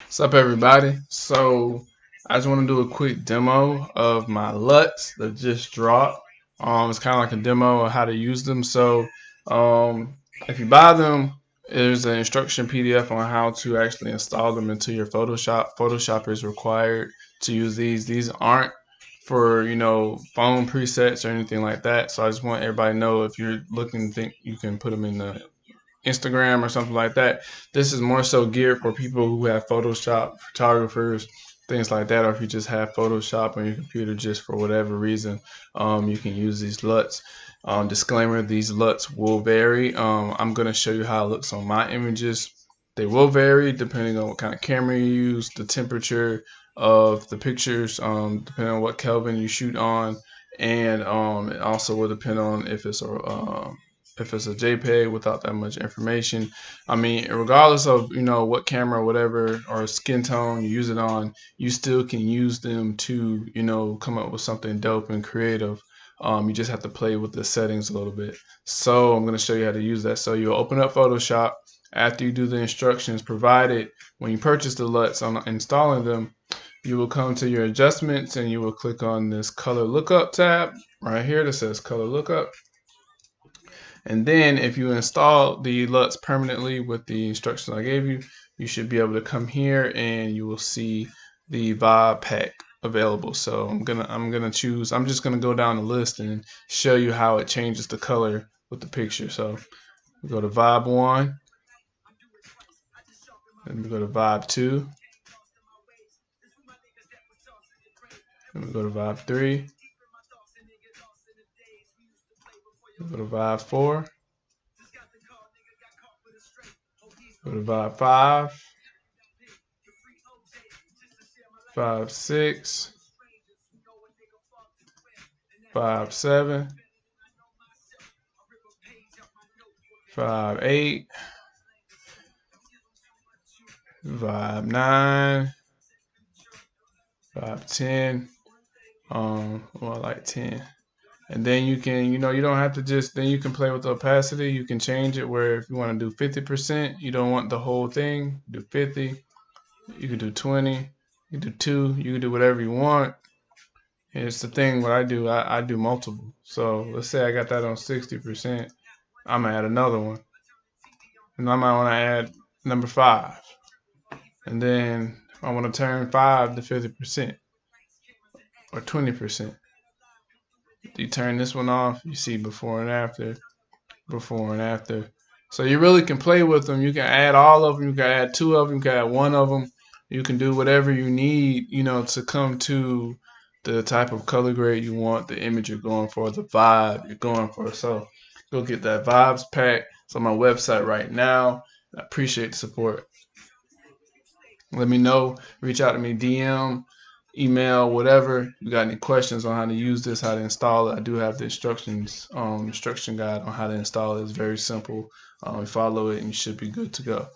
What's up, everybody? So, I just want to do a quick demo of my LUTs that just dropped. It's kind of like a demo of how to use them. So, um, if you buy them, there's an instruction PDF on how to actually install them into your Photoshop. Photoshop is required to use these. These aren't for phone presets or anything like that. So I just want everybody to know if you're looking, think you can put them in the Instagram or something like that. This is more so geared for people who have Photoshop, photographers, things like that, or if you just have Photoshop on your computer just for whatever reason, you can use these LUTs. Disclaimer, these LUTs will vary. I'm going to show you how it looks on my images. They will vary depending on what kind of camera you use, the temperature of the pictures, depending on what Kelvin you shoot on, and it also will depend on if it's a JPEG without that much information. I mean, regardless of what camera, whatever, or skin tone you use it on, you still can use them to come up with something dope and creative. You just have to play with the settings a little bit. So I'm going to show you how to use that. So you'll open up Photoshop after you do the instructions provided. When you purchase the LUTs on installing them, you will come to your adjustments and you will click on this color lookup tab right here that says color lookup. And then if you install the LUTs permanently with the instructions I gave you, you should be able to come here and you will see the vibe pack available. So I'm just gonna go down the list and show you how it changes the color with the picture. So we go to vibe 1, then we go to vibe 2, then we go to vibe 3, we go to vibe 4, go to vibe 5, vibe 6, vibe 7, vibe 8, vibe 9, vibe 10. Well, I like 10. And then you can, you don't have to then you can play with the opacity. You can change it where if you want to do 50%, you don't want the whole thing, do 50. You can do 20, you can do 2, you can do whatever you want. And it's the thing, what I do, I do multiple. So let's say I got that on 60%. I'm going to add another one. And I might want to add number 5. And then I want to turn 5 to 50% or 20%. You turn this one off, you see before and after, before and after. So you really can play with them. You can add all of them. You can add 2 of them. You can add 1 of them. You can do whatever you need, to come to the type of color grade you want, the image you're going for, the vibe you're going for. So go get that vibes pack. It's on my website right now. I appreciate the support. Let me know. Reach out to me, DM, email, whatever. You got any questions on how to use this, how to install it? I do have the instruction guide on how to install it. It's very simple. You follow it and you should be good to go.